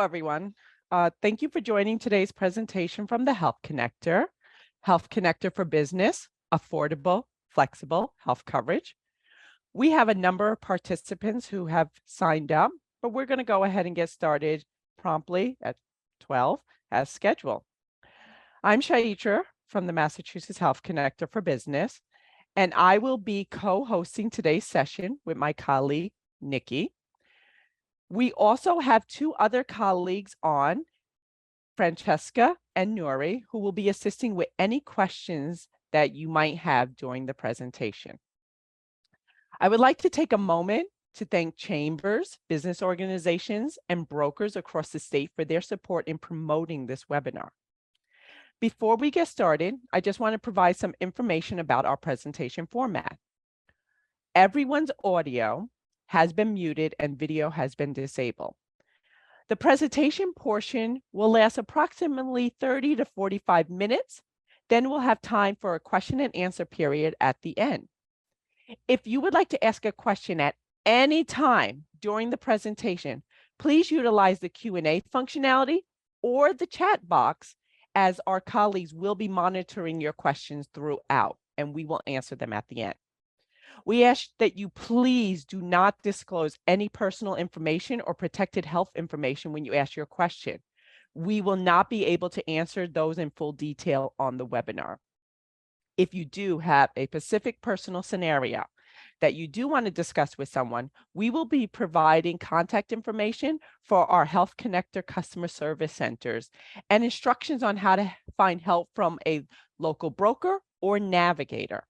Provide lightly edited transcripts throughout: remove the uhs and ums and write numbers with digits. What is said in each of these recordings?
everyone. Thank you for joining today's presentation from the Health Connector for Business, Affordable, Flexible Health Coverage. We have a number of participants who have signed up, but we're going to go ahead and get started promptly at 12 as scheduled. I'm Shaitra from the Massachusetts Health Connector for Business, and I will be co-hosting today's session with my colleague, Nikki. We also have two other colleagues on, Francesca and Nuri, who will be assisting with any questions that you might have during the presentation. I would like to take a moment to thank chambers, business organizations, and brokers across the state for their support in promoting this webinar. Before we get started, I just want to provide some information about our presentation format. Everyone's audio has been muted and video has been disabled. The presentation portion will last approximately 30 to 45 minutes. Then we'll have time for a question and answer period at the end. If you would like to ask a question at any time during the presentation, please utilize the Q&A functionality or the chat box, as our colleagues will be monitoring your questions throughout, and we will answer them at the end. We ask that you please do not disclose any personal information or protected health information when you ask your question. We will not be able to answer those in full detail on the webinar. If you do have a specific personal scenario that you do want to discuss with someone, we will be providing contact information for our Health Connector customer service centers and instructions on how to find help from a local broker or navigator.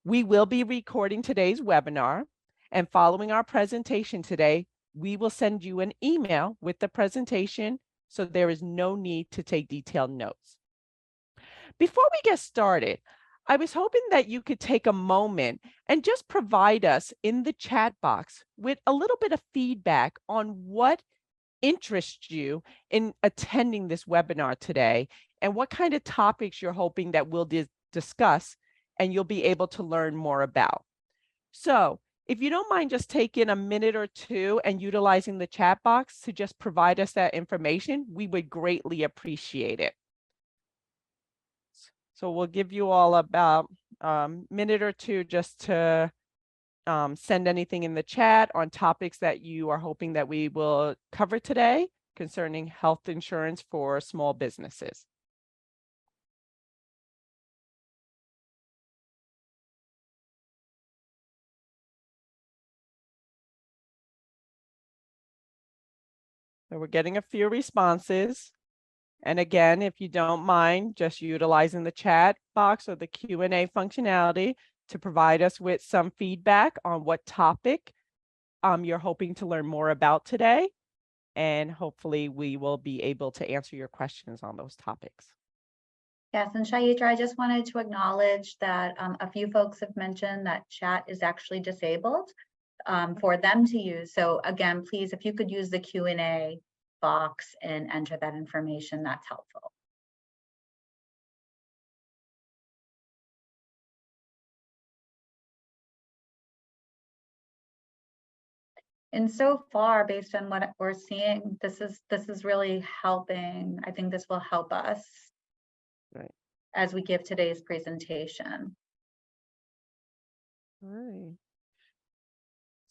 We will be recording today's webinar, and following our presentation today, we will send you an email with the presentation, so there is no need to take detailed notes. Before we get started, I was hoping that you could take a moment and just provide us in the chat box with a little bit of feedback on what interests you in attending this webinar today and what kind of topics you're hoping that we'll discuss and you'll be able to learn more about. So if you don't mind just taking a minute or two and utilizing the chat box to just provide us that information, we would greatly appreciate it. So we'll give you all about a minute or two just to send anything in the chat on topics that you are hoping that we will cover today concerning health insurance for small businesses. So we're getting a few responses. And again, if you don't mind, just utilizing the chat box or the Q&A functionality to provide us with some feedback on what topic you're hoping to learn more about today. And hopefully we will be able to answer your questions on those topics. Yes, and Shaitra, I just wanted to acknowledge that a few folks have mentioned that chat is actually disabled for them to use. So again, please, if you could use the Q&A box and enter that information, that's helpful. And so far, based on what we're seeing, this is really helping. I think this will help us as we give today's presentation. All right.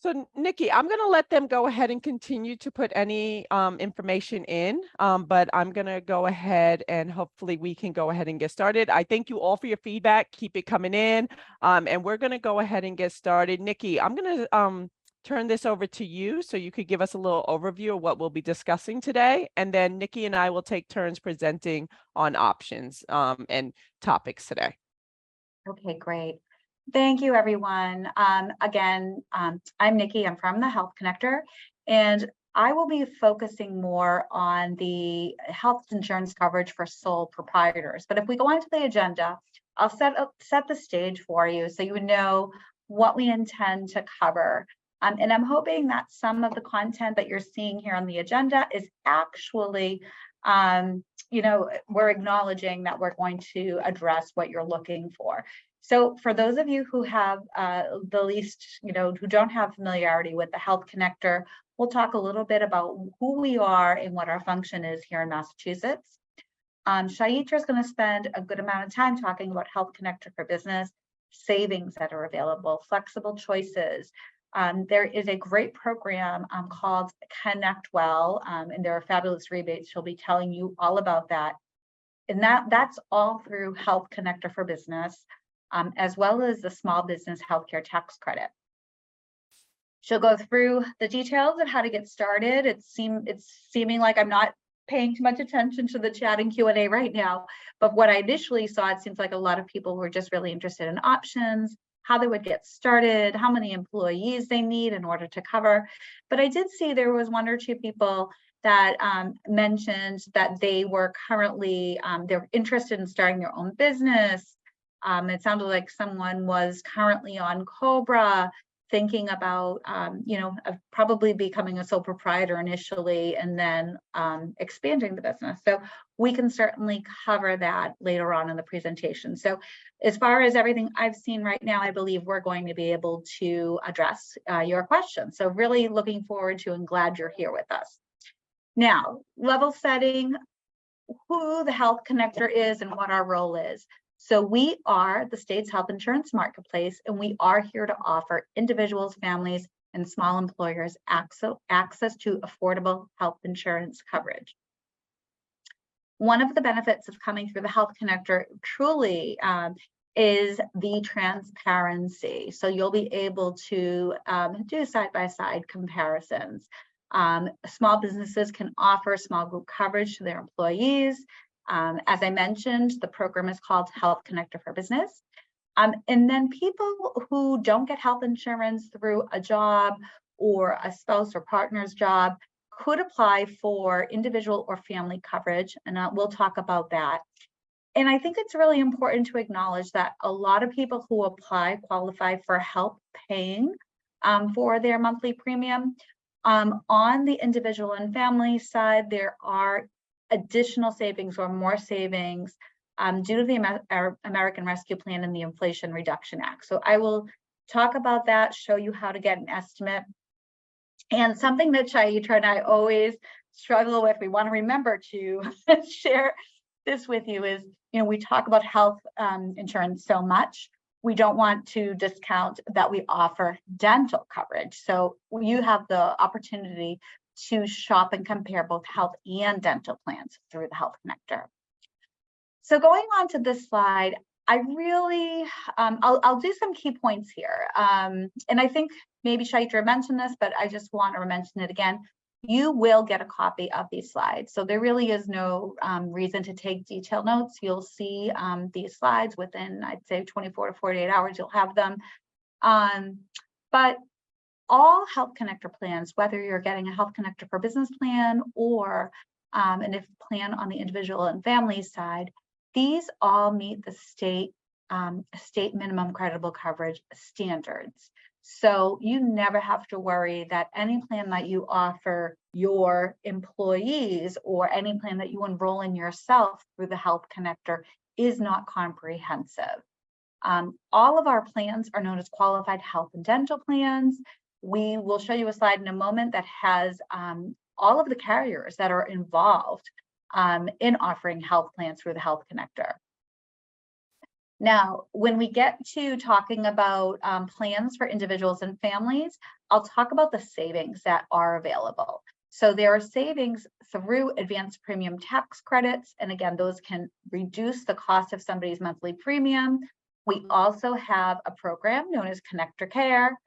So Nikki, I'm going to let them go ahead and continue to put any information in, but I'm going to go ahead and hopefully we can go ahead and get started. I thank you all for your feedback. Keep it coming in, and we're going to go ahead and get started. Nikki, I'm going to turn this over to you so you could give us a little overview of what we'll be discussing today, and then Nikki and I will take turns presenting on options and topics today. Okay, great. Thank you, everyone. Again, I'm Nikki. I'm from the Health Connector, and I will be focusing more on the health insurance coverage for sole proprietors. But if we go on to the agenda, I'll set the stage for you so you would know what we intend to cover. And I'm hoping that some of the content that you're seeing here on the agenda is actually we're acknowledging that we're going to address what you're looking for. So for those of you who have the least, who don't have familiarity with the Health Connector, we'll talk a little bit about who we are and what our function is here in Massachusetts. Shaitra is going to spend a good amount of time talking about Health Connector for Business, savings that are available, flexible choices. There is a great program called Connect Well, and there are fabulous rebates. She'll be telling you all about that. And that's all through Health Connector for Business, as well as the Small Business Healthcare Tax Credit. She'll go through the details of how to get started. It's seeming like I'm not paying too much attention to the chat and Q&A right now, but what I initially saw, it seems like a lot of people were just really interested in options, how they would get started, how many employees they need in order to cover. But I did see there was one or two people that mentioned that they were currently, they're interested in starting their own business. It sounded like someone was currently on COBRA, thinking about, probably becoming a sole proprietor initially and then expanding the business. So we can certainly cover that later on in the presentation. So as far as everything I've seen right now, I believe we're going to be able to address your questions. So really looking forward to and glad you're here with us. Now, level setting, who the Health Connector is and what our role is. So we are the state's health insurance marketplace, and we are here to offer individuals, families, and small employers access to affordable health insurance coverage. One of the benefits of coming through the Health Connector truly is the transparency. So you'll be able to do side-by-side comparisons. Small businesses can offer small group coverage to their employees. As I mentioned, the program is called Health Connector for Business. And then people who don't get health insurance through a job or a spouse or partner's job could apply for individual or family coverage, and we'll talk about that. And I think it's really important to acknowledge that a lot of people who apply qualify for help paying for their monthly premium. On the individual and family side, there are additional savings or more savings due to the American Rescue Plan and the Inflation Reduction Act. So I will talk about that, show you how to get an estimate. And something that Shaitra and I always struggle with, we want to remember to share this with you is, we talk about health insurance so much. We don't want to discount that we offer dental coverage. So you have the opportunity to shop and compare both health and dental plans through the Health Connector. So going on to this slide, I really, I'll do some key points here. And I think maybe Shaitra mentioned this, but I just want to mention it again. You will get a copy of these slides. So there really is no reason to take detailed notes. You'll see these slides within, I'd say 24 to 48 hours, you'll have them. But all Health Connector plans, whether you're getting a Health Connector for Business plan or an plan on the individual and family side, these all meet the state minimum creditable coverage standards. So you never have to worry that any plan that you offer your employees or any plan that you enroll in yourself through the Health Connector is not comprehensive. All of our plans are known as qualified health and dental plans. We will show you a slide in a moment that has all of the carriers that are involved in offering health plans through the Health Connector. Now, when we get to talking about plans for individuals and families, I'll talk about the savings that are available. So there are savings through advanced premium tax credits. And again, those can reduce the cost of somebody's monthly premium. We also have a program known as Connector Care.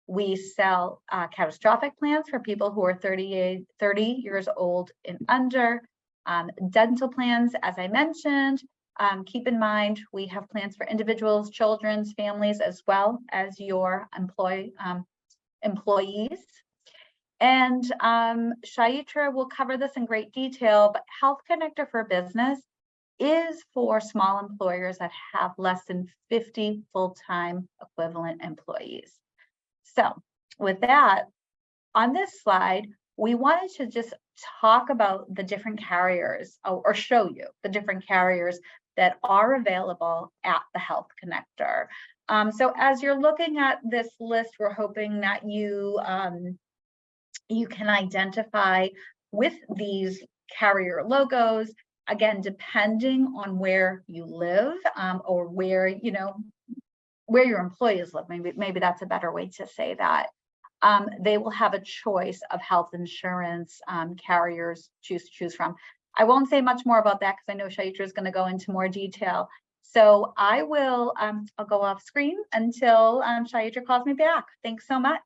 We sell catastrophic plans for people who are 30 years old and under. Dental plans, as I mentioned. Keep in mind, we have plans for individuals, children's, families, as well as your employees. And Shaitra will cover this in great detail, but Health Connector for Business is for small employers that have less than 50 full-time equivalent employees. So with that, on this slide, we wanted to just talk about the different carriers or show you the different carriers that are available at the Health Connector. So as you're looking at this list, we're hoping that you can identify with these carrier logos, again, depending on where you live, or where, where your employees live. Maybe that's a better way to say that. They will have a choice of health insurance carriers to choose from. I won't say much more about that because I know Chaitra is going to go into more detail. So I will, I'll go off screen until Chaitra calls me back. Thanks so much.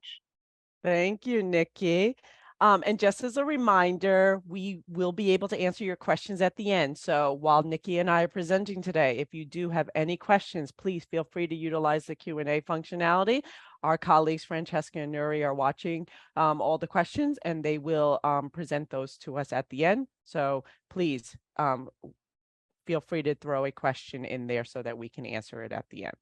Thank you, Nikki. And just as a reminder, we will be able to answer your questions at the end. So while Nikki and I are presenting today, if you do have any questions, please feel free to utilize the Q&A functionality. Our colleagues, Francesca and Nuri, are watching all the questions, and they will present those to us at the end. So please feel free to throw a question in there so that we can answer it at the end.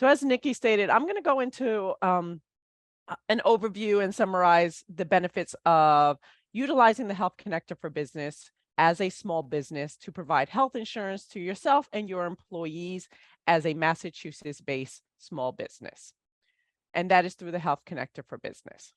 So as Nikki stated, I'm going to go into an overview and summarize the benefits of utilizing the Health Connector for Business as a small business to provide health insurance to yourself and your employees as a Massachusetts-based small business. And that is through the Health Connector for Business.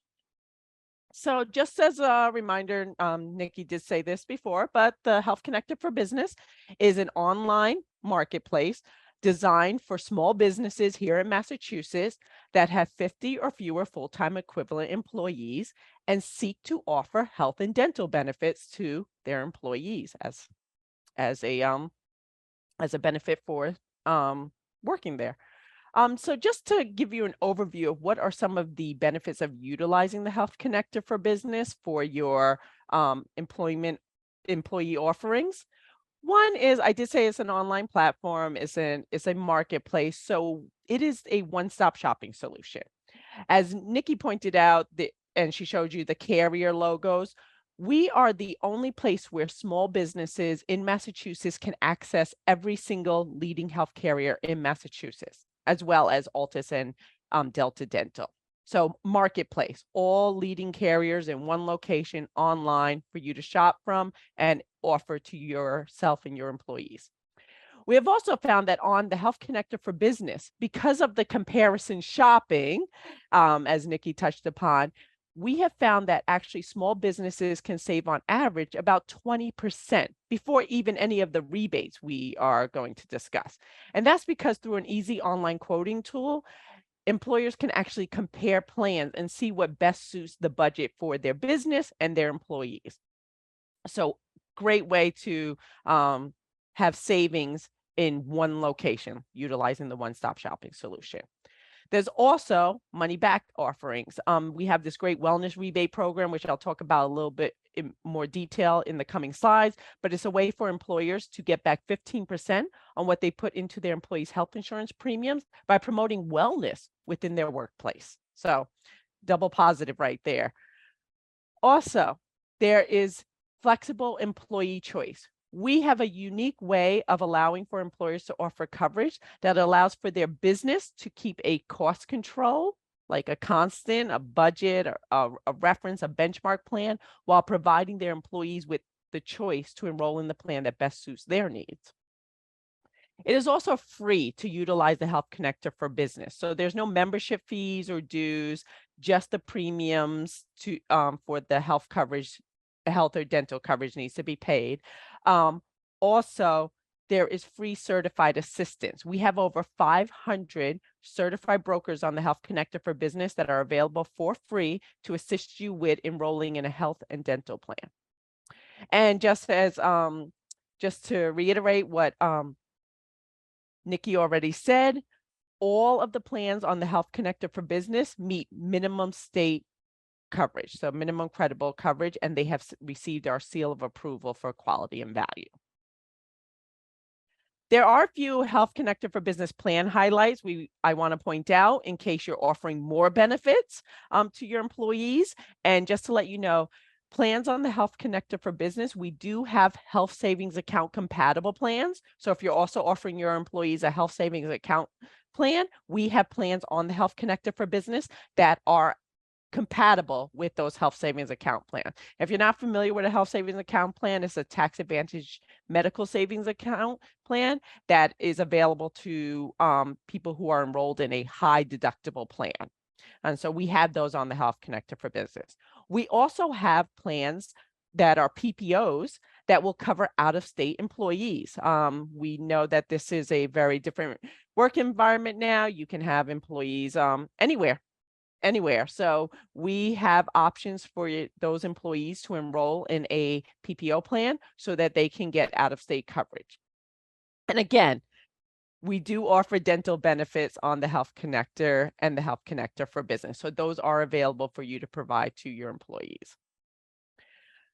So just as a reminder, Nikki did say this before, but the Health Connector for Business is an online marketplace designed for small businesses here in Massachusetts that have 50 or fewer full-time equivalent employees and seek to offer health and dental benefits to their employees as a benefit for working there. So just to give you an overview of what are some of the benefits of utilizing the Health Connector for Business for your employee offerings. One is, I did say it's an online platform, it's a marketplace, so it is a one-stop shopping solution. As Nikki pointed out, and she showed you the carrier logos, we are the only place where small businesses in Massachusetts can access every single leading health carrier in Massachusetts, as well as Altus and Delta Dental. So marketplace, all leading carriers in one location online for you to shop from and offer to yourself and your employees. We have also found that on the Health Connector for Business, because of the comparison shopping, as Nikki touched upon, we have found that actually small businesses can save on average about 20% before even any of the rebates we are going to discuss. And that's because through an easy online quoting tool, employers can actually compare plans and see what best suits the budget for their business and their employees. So great way to have savings in one location, utilizing the one-stop shopping solution. There's also money back offerings. We have this great wellness rebate program, which I'll talk about a little bit in more detail in the coming slides, but it's a way for employers to get back 15% on what they put into their employees' health insurance premiums by promoting wellness within their workplace. So double positive right there. Also, there is flexible employee choice. We have a unique way of allowing for employers to offer coverage that allows for their business to keep a cost control, like a constant, a budget, a reference, a benchmark plan, while providing their employees with the choice to enroll in the plan that best suits their needs. It is also free to utilize the Health Connector for Business. So there's no membership fees or dues, just the premiums to for the health coverage, health or dental coverage needs to be paid. Also, there is free certified assistance. We have over 500 certified brokers on the Health Connector for Business that are available for free to assist you with enrolling in a health and dental plan. And just as just to reiterate what Nikki already said, all of the plans on the Health Connector for Business meet minimum state coverage, so minimum credible coverage, and they have received our seal of approval for quality and value. There are a few Health Connector for Business plan highlights I want to point out in case you're offering more benefits to your employees. And just to let you know, plans on the Health Connector for Business, we do have health savings account compatible plans. So if you're also offering your employees a health savings account plan, we have plans on the Health Connector for Business that are compatible with those health savings account plans. If you're not familiar with a health savings account plan, it's a tax advantage medical savings account plan that is available to people who are enrolled in a high deductible plan. And so we have those on the Health Connector for Business. We also have plans that are PPOs that will cover out-of-state employees. We know that this is a very different work environment now. You can have employees anywhere. So we have options for those employees to enroll in a PPO plan so that they can get out-of-state coverage. And again, we do offer dental benefits on the Health Connector and the Health Connector for Business. So those are available for you to provide to your employees.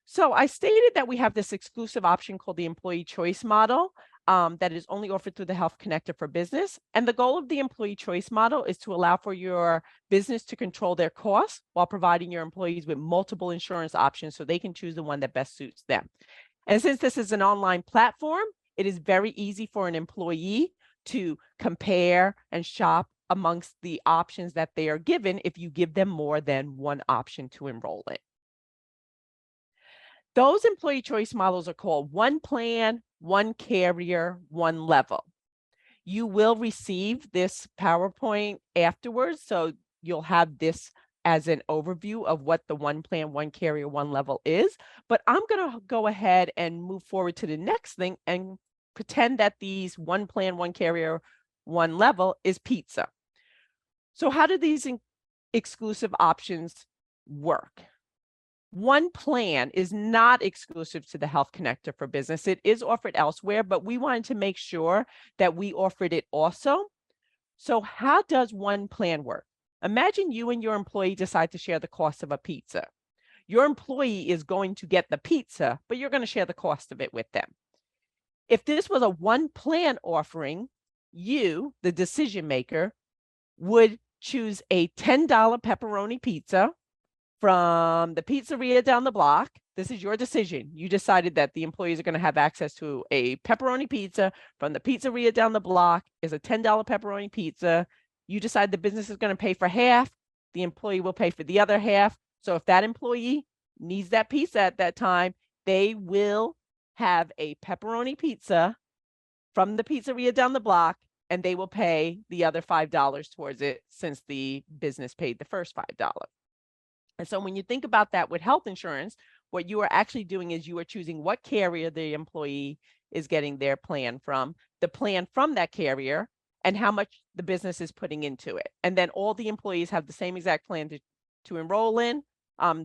So I stated that we have this exclusive option called the Employee Choice Model that is only offered through the Health Connector for Business. And the goal of the Employee Choice Model is to allow for your business to control their costs while providing your employees with multiple insurance options so they can choose the one that best suits them. And since this is an online platform, it is very easy for an employee to compare and shop amongst the options that they are given if you give them more than one option to enroll in. Those employee choice models are called one plan, one carrier, one level. You will receive this PowerPoint afterwards, so you'll have this as an overview of what the one plan, one carrier, one level is. But I'm going to go ahead and move forward to the next thing and pretend that these one plan, one carrier, one level is pizza. So how do these exclusive options work? One plan is not exclusive to the Health Connector for Business. It is offered elsewhere, but we wanted to make sure that we offered it also. So how does one plan work? Imagine you and your employee decide to share the cost of a pizza. Your employee is going to get the pizza, but you're going to share the cost of it with them. If this was a one plan offering, you, the decision maker, would choose a $10 pepperoni pizza from the pizzeria down the block. This is your decision. You decided that the employees are going to have access to a pepperoni pizza from the pizzeria down the block. Is a $10 pepperoni pizza. You decide the business is going to pay for half. The employee will pay for the other half. So if that employee needs that pizza at that time, they will have a pepperoni pizza from the pizzeria down the block, and they will pay the other $5 towards it since the business paid the first $5. And so when you think about that with health insurance, what you are actually doing is you are choosing what carrier the employee is getting their plan from, the plan from that carrier, and how much the business is putting into it. And then all the employees have the same exact plan to enroll in.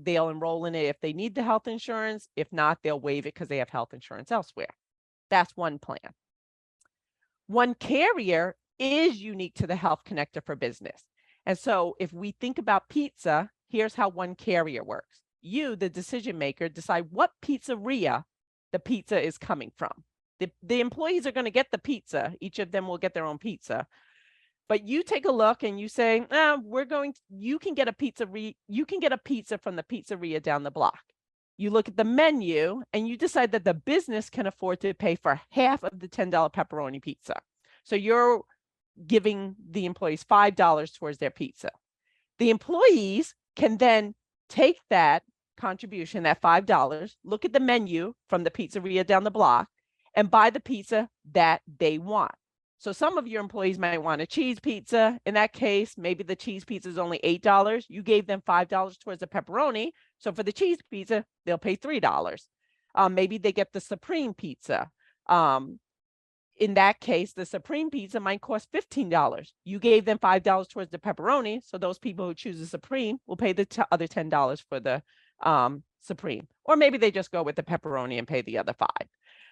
They'll enroll in it if they need the health insurance. If not, they'll waive it because they have health insurance elsewhere. That's one plan. One carrier is unique to the Health Connector for Business. And so if we think about pizza, here's how one carrier works. You, the decision maker, decide what pizzeria the pizza is coming from. The employees are going to get the pizza. Each of them will get their own pizza. But you take a look and you say, you can get a pizza from the pizzeria down the block. You look at the menu and you decide that the business can afford to pay for half of the $10 pepperoni pizza. So you're giving the employees $5 towards their pizza. The employees can then take that contribution, that $5, look at the menu from the pizzeria down the block, and buy the pizza that they want. So some of your employees might want a cheese pizza. In that case, maybe the cheese pizza is only $8. You gave them $5 towards the pepperoni. So for the cheese pizza, they'll pay $3. Maybe they get the Supreme pizza. In that case, the Supreme pizza might cost $15. You gave them $5 towards the pepperoni. So those people who choose the Supreme will pay the other $10 for the Supreme. Or maybe they just go with the pepperoni and pay the other $5.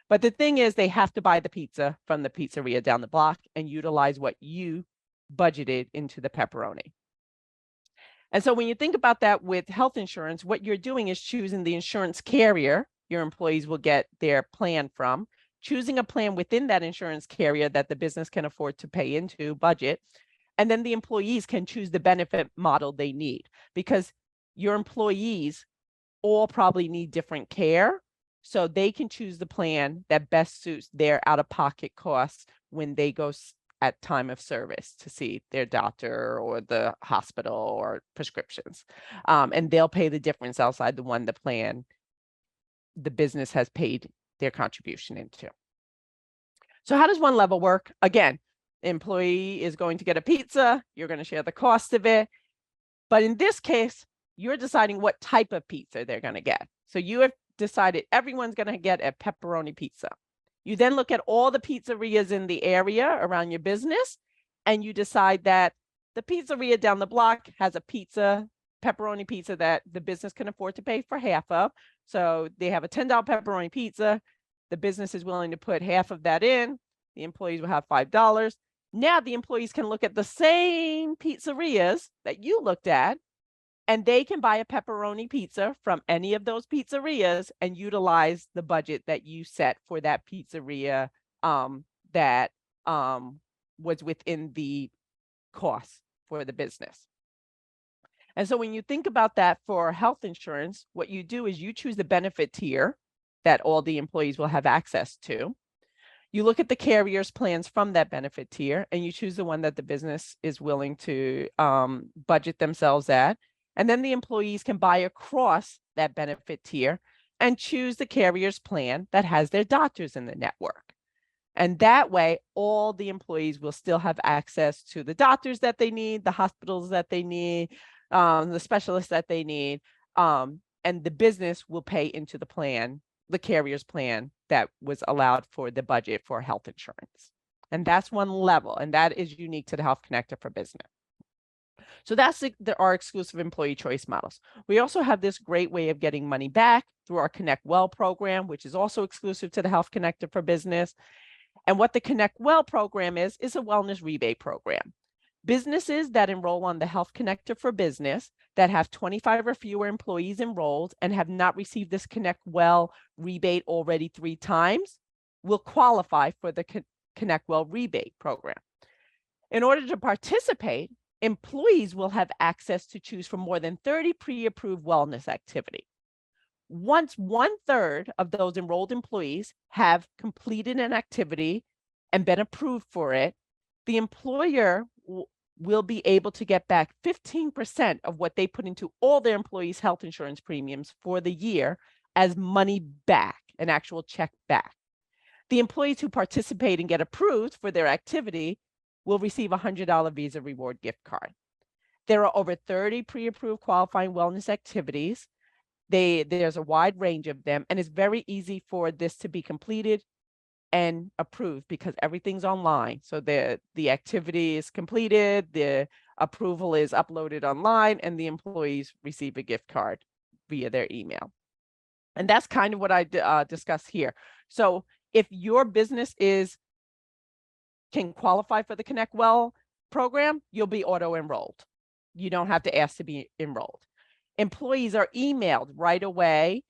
But the thing is, they have to buy the pizza from the pizzeria down the block and utilize what you budgeted into the pepperoni. And so when you think about that with health insurance, what you're doing is choosing the insurance carrier your employees will get their plan from, choosing a plan within that insurance carrier that the business can afford to pay into budget. And then the employees can choose the benefit model they need, because your employees all probably need different care. So they can choose the plan that best suits their out-of-pocket costs when they go at time of service to see their doctor or the hospital or prescriptions. And they'll pay the difference outside the one the plan the business has paid their contribution into. So how does one level work? Again, employee is going to get a pizza, you're going to share the cost of it. But in this case, you're deciding what type of pizza they're going to get. So you have decided everyone's going to get a pepperoni pizza. You then look at all the pizzerias in the area around your business, and you decide that the pizzeria down the block has a pepperoni pizza that the business can afford to pay for half of. So they have a $10 pepperoni pizza. The business is willing to put half of that in. The employees will have $5. Now the employees can look at the same pizzerias that you looked at, and they can buy a pepperoni pizza from any of those pizzerias and utilize the budget that you set for that pizzeria that was within the cost for the business. And so when you think about that for health insurance, what you do is you choose the benefit tier that all the employees will have access to. You look at the carrier's plans from that benefit tier, and you choose the one that the business is willing to budget themselves at. And then the employees can buy across that benefit tier and choose the carrier's plan that has their doctors in the network. And that way, all the employees will still have access to the doctors that they need, the hospitals that they need, the specialists that they need, and the business will pay into the plan, the carrier's plan that was allowed for the budget for health insurance. And that's one level, and that is unique to the Health Connector for Business. So that's our exclusive employee choice models. We also have this great way of getting money back through our Connect Well program, which is also exclusive to the Health Connector for Business. And what the Connect Well program is a wellness rebate program. Businesses that enroll on the Health Connector for Business that have 25 or fewer employees enrolled and have not received this Connect Well rebate already 3 times will qualify for the Connect Well rebate program. In order to participate, employees will have access to choose from more than 30 pre-approved wellness activities. Once 1/3 of those enrolled employees have completed an activity and been approved for it, the employer will be able to get back 15% of what they put into all their employees' health insurance premiums for the year as money back, an actual check back. The employees who participate and get approved for their activity will receive a $100 Visa reward gift card. There are over 30 pre-approved qualifying wellness activities. There's a wide range of them, and it's very easy for this to be completed and approved because everything's online. So the activity is completed, the approval is uploaded online, and the employees receive a gift card via their email. And that's kind of what I discussed here. So if your business can qualify for the Connect Well program, you'll be auto-enrolled. You don't have to ask to be enrolled. Employees are emailed right away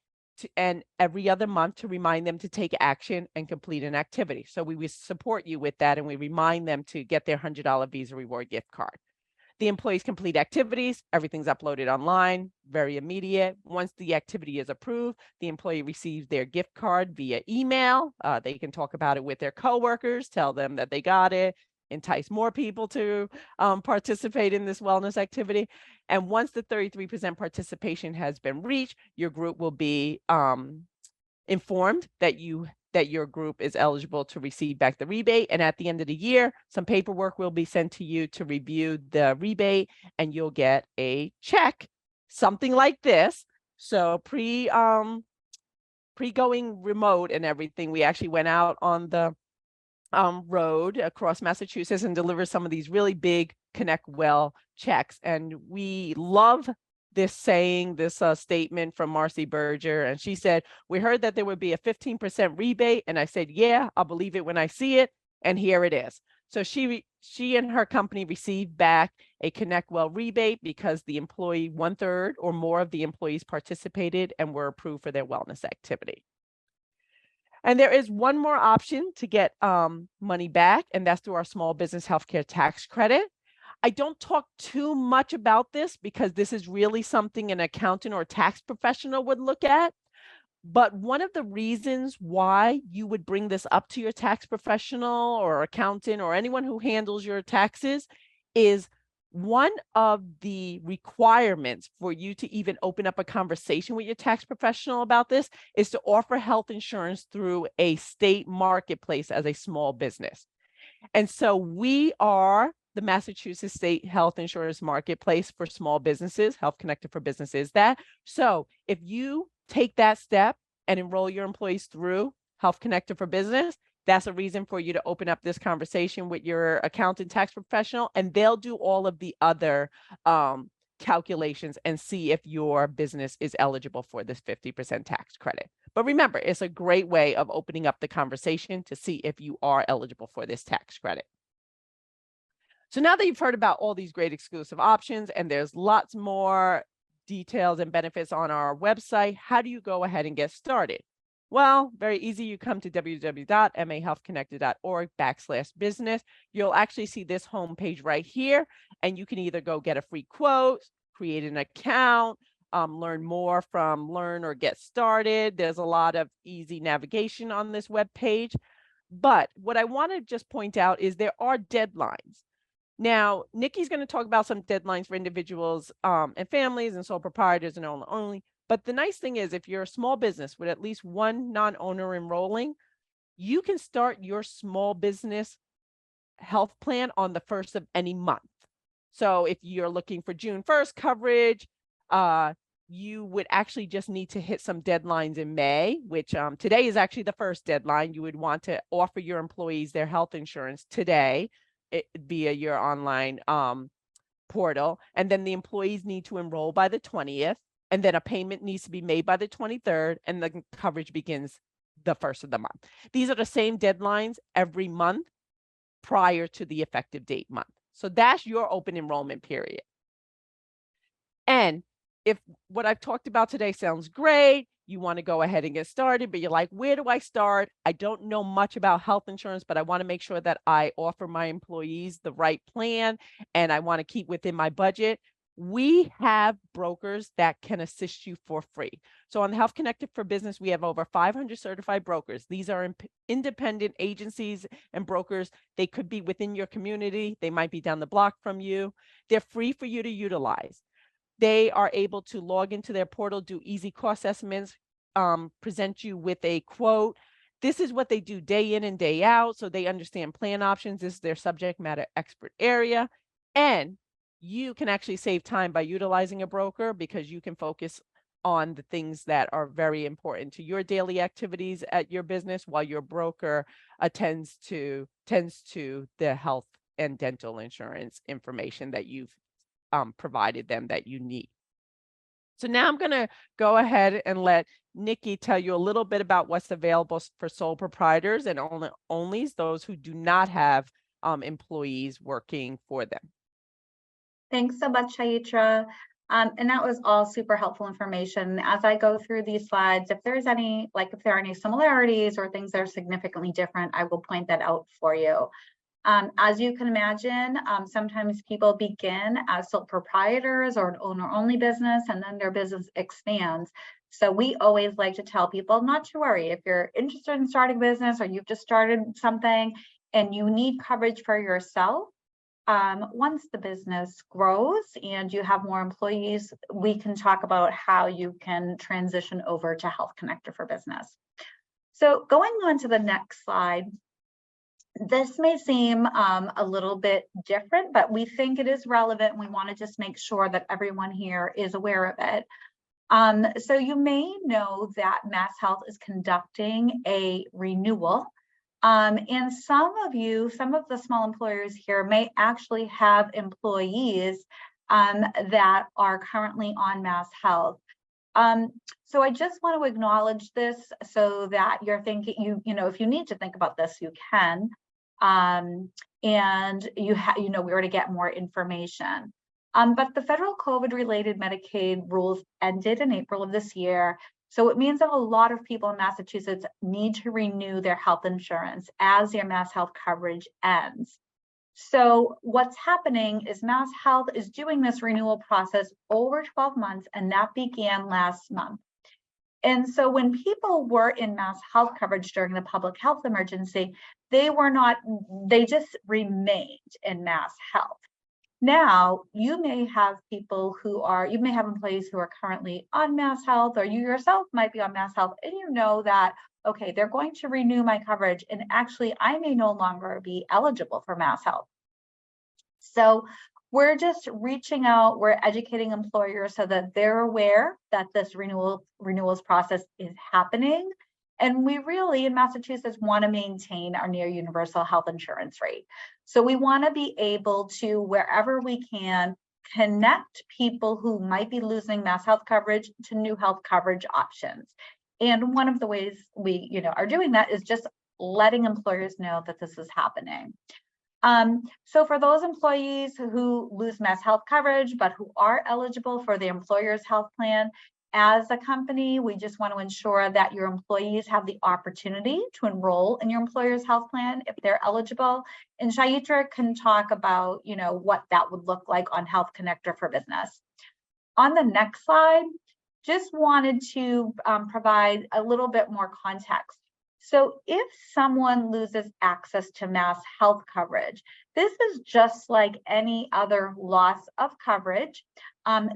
and every other month to remind them to take action and complete an activity. So we will support you with that, and we remind them to get their $100 Visa reward gift card. The employees complete activities, everything's uploaded online, very immediate. Once the activity is approved, the employee receives their gift card via email. They can talk about it with their coworkers, tell them that they got it, entice more people to participate in this wellness activity. And once the 33% participation has been reached, your group will be informed that your group is eligible to receive back the rebate. And at the end of the year, some paperwork will be sent to you to review the rebate, and you'll get a check, something like this. So pre-going remote and everything, we actually went out on the road across Massachusetts and deliver some of these really big Connect Well checks. And we love this saying, this statement from Marcy Berger. And she said, we heard that there would be a 15% rebate. And I said, yeah, I'll believe it when I see it. And here it is. So she and her company received back a Connect Well rebate because the employee, 1/3 or more of the employees participated and were approved for their wellness activity. And there is one more option to get money back, and that's through our small business healthcare tax credit. I don't talk too much about this because this is really something an accountant or tax professional would look at. But one of the reasons why you would bring this up to your tax professional or accountant or anyone who handles your taxes is one of the requirements for you to even open up a conversation with your tax professional about this is to offer health insurance through a state marketplace as a small business. And so we are the Massachusetts State Health Insurance Marketplace for small businesses. Health Connector for Business is that. So if you take that step and enroll your employees through Health Connector for Business, that's a reason for you to open up this conversation with your accountant tax professional, and they'll do all of the other calculations and see if your business is eligible for this 50% tax credit. But remember, it's a great way of opening up the conversation to see if you are eligible for this tax credit. So now that you've heard about all these great exclusive options, and there's lots more details and benefits on our website, how do you go ahead and get started? Well, very easy. You come to www.mahealthconnected.org/business. You'll actually see this homepage right here, and you can either go get a free quote, create an account, learn more from Learn or Get Started. There's a lot of easy navigation on this web page. But what I want to just point out is there are deadlines. Now, Nikki's going to talk about some deadlines for individuals and families and sole proprietors and owner only. But the nice thing is, if you're a small business with at least one non-owner enrolling, you can start your small business health plan on the 1st of any month. So if you're looking for June 1st coverage, you would actually just need to hit some deadlines in May, which today is actually the first deadline. You would want to offer your employees their health insurance today via your online portal. And then the employees need to enroll by the 20th. And then a payment needs to be made by the 23rd, and the coverage begins the 1st of the month. These are the same deadlines every month prior to the effective date month. So that's your open enrollment period. And if what I've talked about today sounds great, you want to go ahead and get started, but you're like, where do I start? I don't know much about health insurance, but I want to make sure that I offer my employees the right plan, and I want to keep within my budget. We have brokers that can assist you for free. So on the Health Connector for Business, we have over 500 certified brokers. These are independent agencies and brokers. They could be within your community. They might be down the block from you. They're free for you to utilize. They are able to log into their portal, do easy cost estimates, present you with a quote. This is what they do day in and day out. So they understand plan options. This is their subject matter expert area. And you can actually save time by utilizing a broker, because you can focus on the things that are very important to your daily activities at your business, while your broker tends to the health and dental insurance information that you've provided them that you need. So now I'm going to go ahead and let Nikki tell you a little bit about what's available for sole proprietors and onlys, those who do not have employees working for them. Thanks so much, Chaitra. And that was all super helpful information. As I go through these slides, if there are any similarities or things that are significantly different, I will point that out for you. As you can imagine, sometimes people begin as sole proprietors or an owner-only business, and then their business expands. So we always like to tell people not to worry. If you're interested in starting a business, or you've just started something and you need coverage for yourself, once the business grows and you have more employees, we can talk about how you can transition over to Health Connector for Business. So going on to the next slide, this may seem a little bit different, but we think it is relevant. We want to just make sure that everyone here is aware of it. So you may know that MassHealth is conducting a renewal. And some of the small employers here may actually have employees that are currently on MassHealth. So I just want to acknowledge this so that you're thinking, if you need to think about this, you can. And where to get more information. But the federal COVID-related Medicaid rules ended in April of this year. So it means that a lot of people in Massachusetts need to renew their health insurance as their MassHealth coverage ends. So what's happening is MassHealth is doing this renewal process over 12 months, and that began last month. And so when people were in mass health coverage during the public health emergency, they just remained in mass health. Now, you may have employees who are currently on mass health, or you yourself might be on mass health, and you know that, okay, they're going to renew my coverage, and actually I may no longer be eligible for mass health. So we're just reaching out, we're educating employers so that they're aware that this renewals process is happening. And we really, in Massachusetts, want to maintain our near universal health insurance rate. So we want to be able to, wherever we can, connect people who might be losing mass health coverage to new health coverage options. And one of the ways we, are doing that is just letting employers know that this is happening. So for those employees who lose mass health coverage, but who are eligible for the employer's health plan, as a company, we just want to ensure that your employees have the opportunity to enroll in your employer's health plan if they're eligible. And Chaitra can talk about, what that would look like on Health Connector for Business. On the next slide, just wanted to provide a little bit more context. So if someone loses access to mass health coverage, this is just like any other loss of coverage.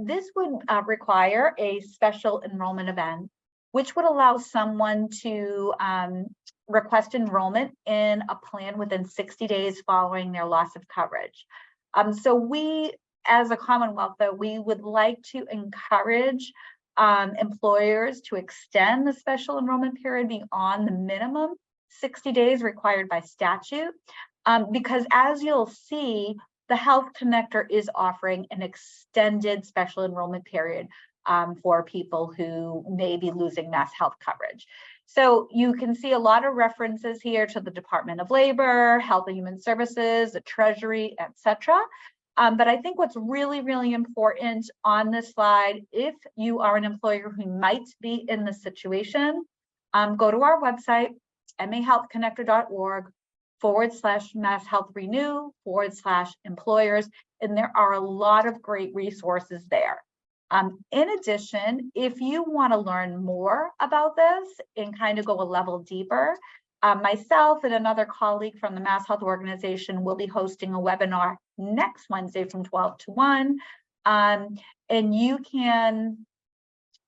This would require a special enrollment event, which would allow someone to request enrollment in a plan within 60 days following their loss of coverage. So we, as a Commonwealth, though, we would like to encourage employers to extend the special enrollment period beyond the minimum 60 days required by statute, because as you'll see, the Health Connector is offering an extended special enrollment period for people who may be losing mass health coverage. So you can see a lot of references here to the Department of Labor, Health and Human Services, the Treasury, etc. But I think what's really, really important on this slide, if you are an employer who might be in this situation, go to our website, mahealthconnector.org/masshealthrenew/employers, and there are a lot of great resources there. In addition, if you want to learn more about this and kind of go a level deeper, myself and another colleague from the Mass Health Organization will be hosting a webinar next Wednesday from 12 to 1. And you can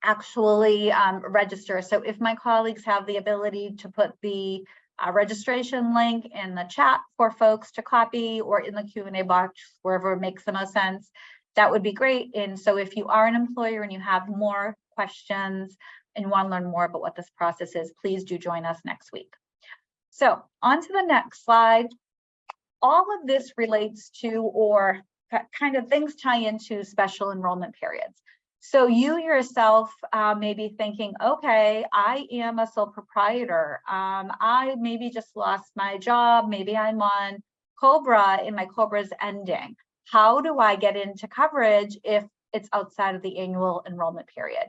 actually register. So if my colleagues have the ability to put the registration link in the chat for folks to copy, or in the Q&A box, wherever it makes the most sense, that would be great. And so if you are an employer and you have more questions and you want to learn more about what this process is, please do join us next week. So on to the next slide. All of this relates to, or kind of things tie into, special enrollment periods. So you yourself may be thinking, okay, I am a sole proprietor. I maybe just lost my job. Maybe I'm on COBRA and my COBRA is ending. How do I get into coverage if it's outside of the annual enrollment period?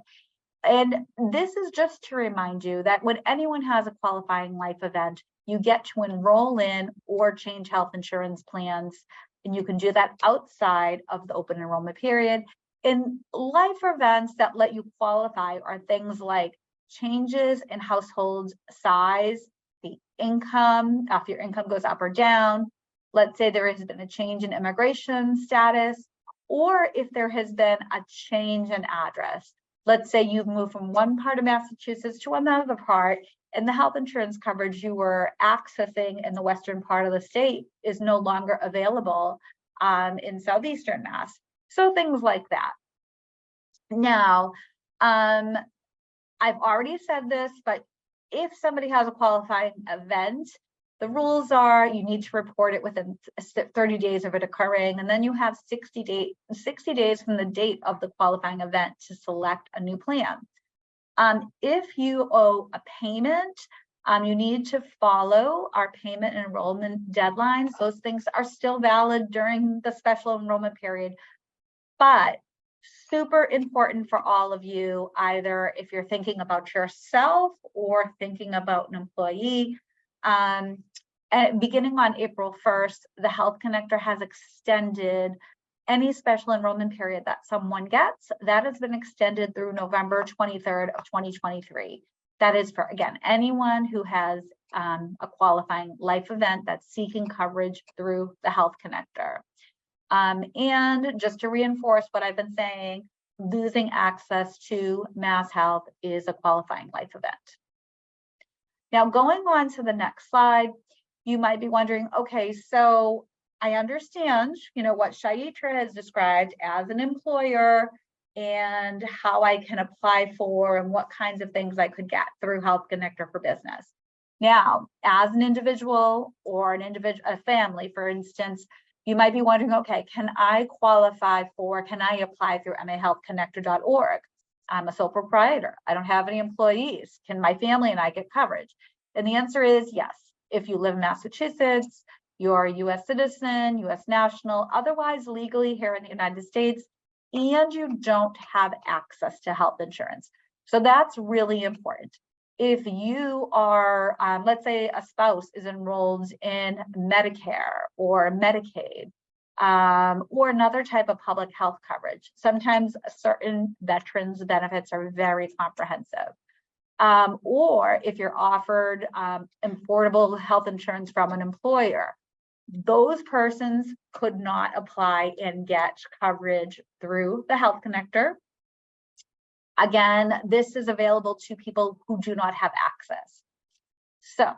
And this is just to remind you that when anyone has a qualifying life event, you get to enroll in or change health insurance plans, and you can do that outside of the open enrollment period. And life events that let you qualify are things like changes in household size, the income, if your income goes up or down. Let's say there has been a change in immigration status, or if there has been a change in address. Let's say you've moved from one part of Massachusetts to another part, and the health insurance coverage you were accessing in the western part of the state is no longer available in southeastern Mass. So things like that. Now, I've already said this, but if somebody has a qualifying event, the rules are you need to report it within 30 days of it occurring, and then you have 60 days from the date of the qualifying event to select a new plan. If you owe a payment, you need to follow our payment and enrollment deadlines. Those things are still valid during the special enrollment period, but super important for all of you, either if you're thinking about yourself or thinking about an employee. And beginning on April 1st, the Health Connector has extended Any special enrollment period that someone gets, that has been extended through November 23rd of 2023. That is for, again, anyone who has a qualifying life event that's seeking coverage through the Health Connector. And just to reinforce what I've been saying, losing access to Mass Health is a qualifying life event. Now, going on to the next slide, you might be wondering, okay, so I understand, what Shaitra has described as an employer and how I can apply for and what kinds of things I could get through Health Connector for Business. Now, as an individual or a family, for instance, you might be wondering, okay, can I apply through mahealthconnector.org? I'm a sole proprietor. I don't have any employees. Can my family and I get coverage? And the answer is yes. If you live in Massachusetts, you're a US citizen, US national, otherwise legally here in the United States, and you don't have access to health insurance. So that's really important. If you are, let's say a spouse is enrolled in Medicare or Medicaid, or another type of public health coverage, sometimes certain veterans benefits are very comprehensive. Or if you're offered affordable health insurance from an employer, those persons could not apply and get coverage through the Health Connector. Again, this is available to people who do not have access. So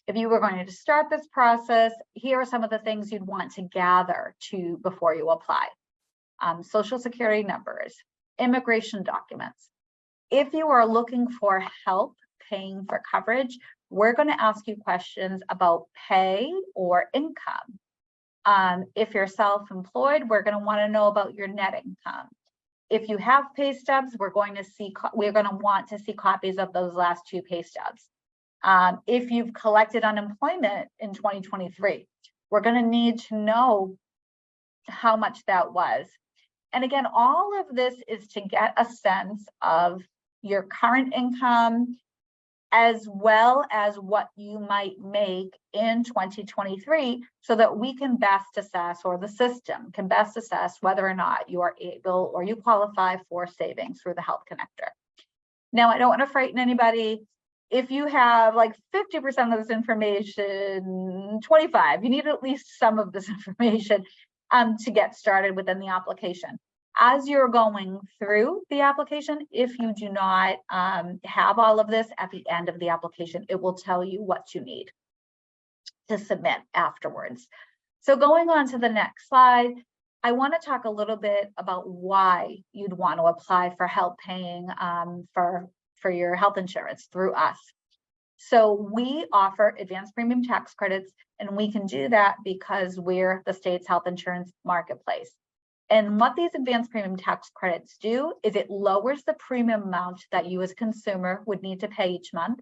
if you were going to start this process, here are some of the things you'd want to gather before you apply. Social Security numbers, immigration documents. If you are looking for help paying for coverage, we're going to ask you questions about pay or income. If you're self-employed, we're going to want to know about your net income. If you have pay stubs, we're going to want to see copies of those last 2 pay stubs. If you've collected unemployment in 2023, we're going to need to know how much that was. And again, all of this is to get a sense of your current income, as well as what you might make in 2023, so that we can best assess, or the system can best assess, whether or not you are able or you qualify for savings through the Health Connector. Now, I don't want to frighten anybody. If you have like 50% of this information, 25, you need at least some of this information to get started within the application. As you're going through the application, if you do not have all of this at the end of the application, it will tell you what you need to submit afterwards. So going on to the next slide, I want to talk a little bit about why you'd want to apply for help paying for your health insurance through us. So we offer advanced premium tax credits, and we can do that because we're the state's health insurance marketplace. And what these advanced premium tax credits do is it lowers the premium amount that you as a consumer would need to pay each month.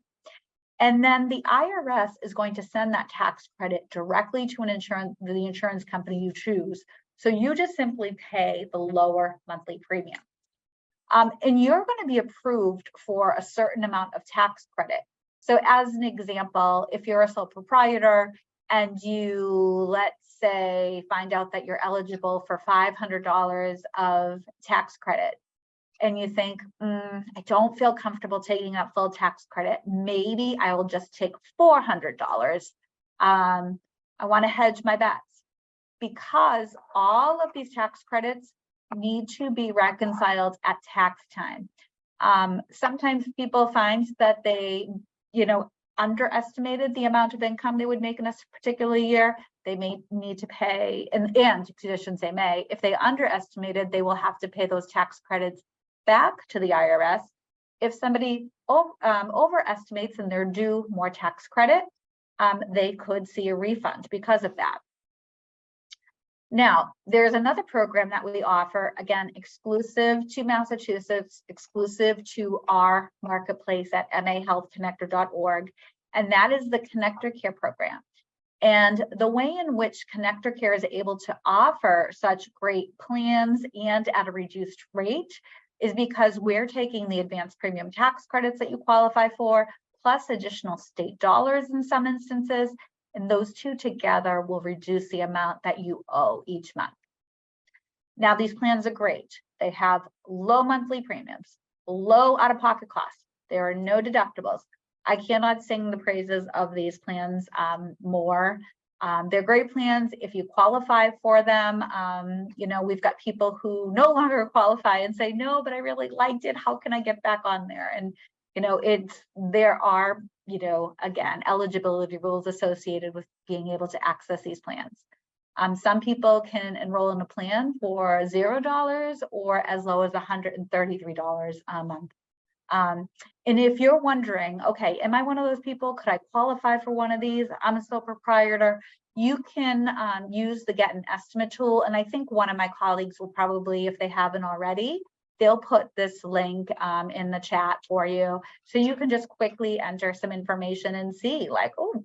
And then the IRS is going to send that tax credit directly to the insurance company you choose. So you just simply pay the lower monthly premium. And you're going to be approved for a certain amount of tax credit. So as an example, if you're a sole proprietor and you, let's say, find out that you're eligible for $500 of tax credit, and you think, I don't feel comfortable taking up full tax credit, maybe I will just take $400. I want to hedge my bets, because all of these tax credits need to be reconciled at tax time. Sometimes people find that they, underestimated the amount of income they would make in a particular year. They may need to pay, and I shouldn't say may, if they underestimated, they will have to pay those tax credits back to the IRS. If somebody overestimates and they're due more tax credit, they could see a refund because of that. Now, there's another program that we offer, again, exclusive to Massachusetts, exclusive to our marketplace at mahealthconnector.org, and that is the Connector Care program. And the way in which Connector Care is able to offer such great plans and at a reduced rate is because we're taking the advanced premium tax credits that you qualify for, plus additional state dollars in some instances, and those two together will reduce the amount that you owe each month. Now, these plans are great. They have low monthly premiums, low out-of-pocket costs. There are no deductibles. I cannot sing the praises of these plans more. They're great plans if you qualify for them. You know, we've got people who no longer qualify and say, no, but I really liked it. How can I get back on there? And, you know, there are, you know, again, eligibility rules associated with being able to access these plans. Some people can enroll in a plan for $0 or as low as $133 a month. And if you're wondering, okay, am I one of those people? Could I qualify for one of these? I'm a sole proprietor. You can use the Get an Estimate tool. And I think one of my colleagues will probably, if they haven't already, they'll put this link in the chat for you. So you can just quickly enter some information and see like, oh,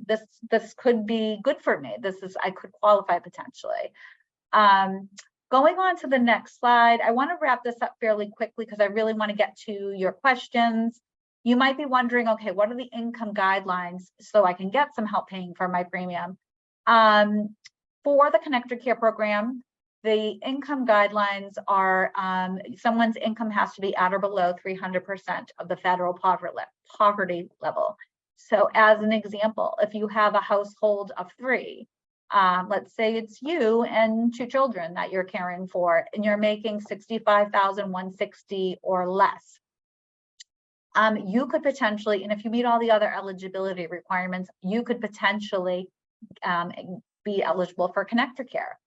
this could be good for me. I could qualify potentially. Going on to the next slide, I want to wrap this up fairly quickly because I really want to get to your questions. You might be wondering, okay, what are the income guidelines so I can get some help paying for my premium? For the Connector Care program, the income guidelines are someone's income has to be at or below 300% of the federal poverty level. So as an example, if you have a household of 3, let's say it's you and 2 children that you're caring for, and you're making $65,160 or less. You could potentially, and if you meet all the other eligibility requirements, you could potentially be eligible for Connector Care.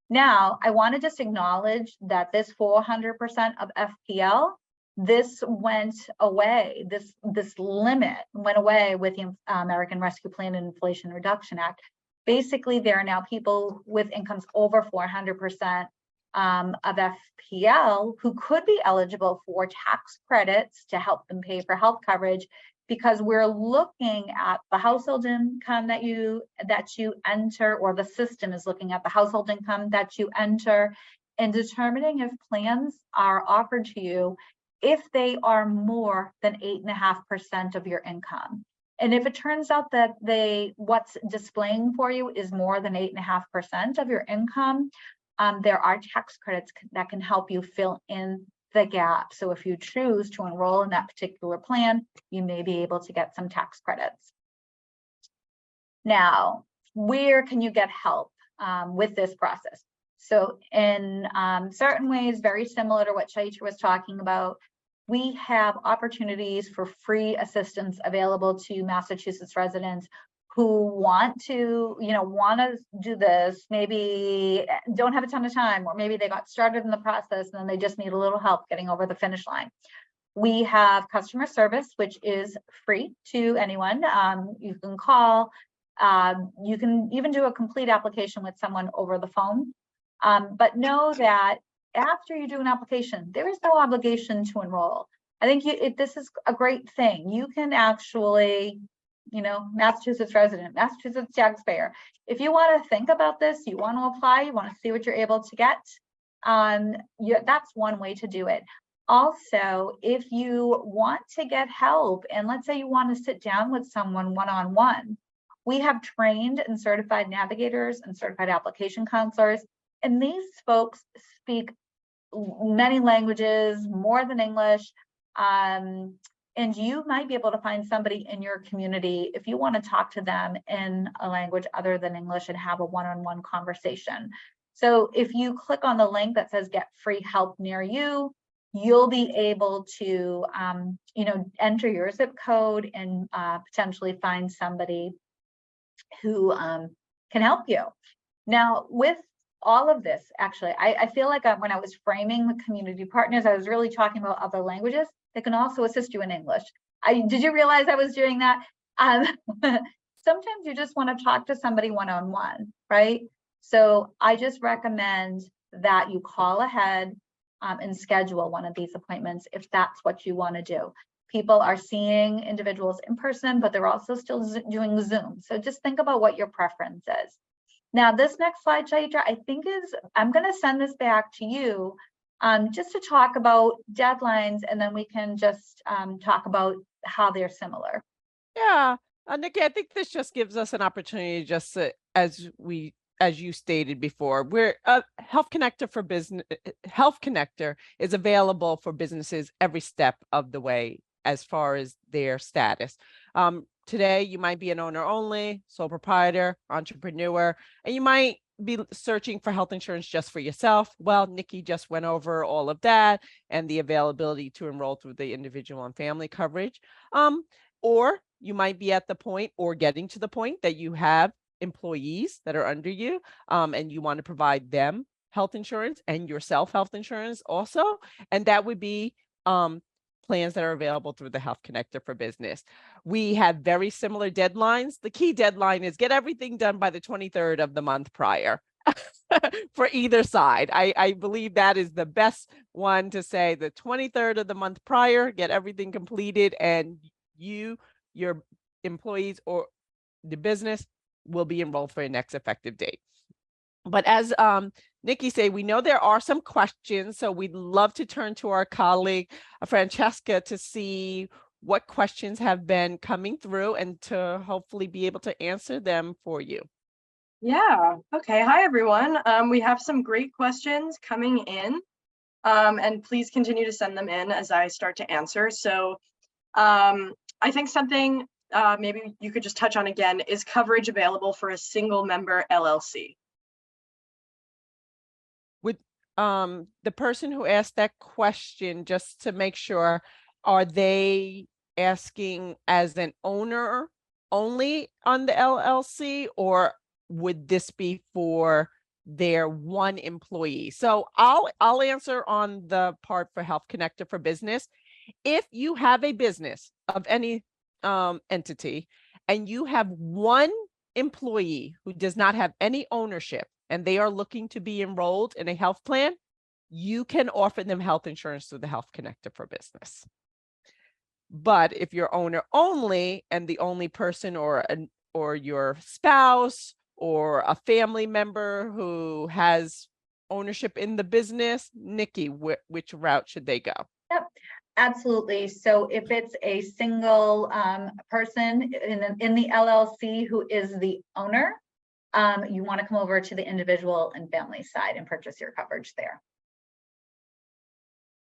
Now, I want to just acknowledge that this 400% of FPL, this went away. This limit went away with the American Rescue Plan and Inflation Reduction Act. Basically, there are now people with incomes over 400% of FPL who could be eligible for tax credits to help them pay for health coverage, because we're looking at the household income that you enter, or the system is looking at the household income that you enter and determining if plans are offered to you if they are more than 8.5% of your income. And if it turns out that what's displaying for you is more than 8.5% of your income, there are tax credits that can help you fill in the gap. So if you choose to enroll in that particular plan, you may be able to get some tax credits. Now, where can you get help with this process? So in certain ways, very similar to what Chaitra was talking about, we have opportunities for free assistance available to Massachusetts residents who want to do this, maybe don't have a ton of time, or maybe they got started in the process and then they just need a little help getting over the finish line. We have customer service, which is free to anyone. You can call, you can even do a complete application with someone over the phone. But know that after you do an application, there is no obligation to enroll. I think this is a great thing. You can actually, Massachusetts resident, Massachusetts taxpayer, if you want to think about this, you want to apply, you want to see what you're able to get, that's one way to do it. Also, if you want to get help, and let's say you want to sit down with someone one-on-one, we have trained and certified navigators and certified application counselors, and these folks speak many languages, more than English, and you might be able to find somebody in your community if you want to talk to them in a language other than English and have a one-on-one conversation. So if you click on the link that says get free help near you, you'll be able to enter your zip code and potentially find somebody who can help you. Now, with all of this, actually, I feel like when I was framing the community partners, I was really talking about other languages that can also assist you in English. Did you realize I was doing that? Sometimes you just want to talk to somebody one-on-one, right? So I just recommend that you call ahead and schedule one of these appointments if that's what you want to do. People are seeing individuals in person, but they're also still doing Zoom. So just think about what your preference is. Now, this next slide, Chaitra, I think I'm going to send this back to you just to talk about deadlines, and then we can just talk about how they're similar. Yeah, Nikki, I think this just gives us an opportunity just to, as we as you stated before, we're Health Connector for Business. Health Connector is available for businesses every step of the way as far as their status. Today, you might be an owner only, sole proprietor, entrepreneur, and you might be searching for health insurance just for yourself. Well, Nikki just went over all of that and the availability to enroll through the individual and family coverage. Or you might be at the point or getting to the point that you have employees that are under you, and you want to provide them health insurance and yourself health insurance also. And that would be plans that are available through the Health Connector for Business. We have very similar deadlines. The key deadline is get everything done by the 23rd of the month prior for either side. I believe that is the best one to say. The 23rd of the month prior, get everything completed, and you, your employees, or the business will be enrolled for your next effective date. But as Nikki said, we know there are some questions, so we'd love to turn to our colleague, Francesca, to see what questions have been coming through and to hopefully be able to answer them for you. Yeah, okay. Hi, everyone. We have some great questions coming in, and please continue to send them in as I start to answer. So I think something maybe you could just touch on again is coverage available for a single member LLC? With the person who asked that question, just to make sure, are they asking as an owner only on the LLC, or would this be for their one employee? So I'll answer on the part for Health Connector for Business. If you have a business of any entity and you have one employee who does not have any ownership and they are looking to be enrolled in a health plan, you can offer them health insurance through the Health Connector for Business. But if you're owner only and the only person or your spouse or a family member who has ownership in the business, Nikki, which route should they go? Yep, absolutely. So if it's a single person in the LLC who is the owner, you want to come over to the individual and family side and purchase your coverage there.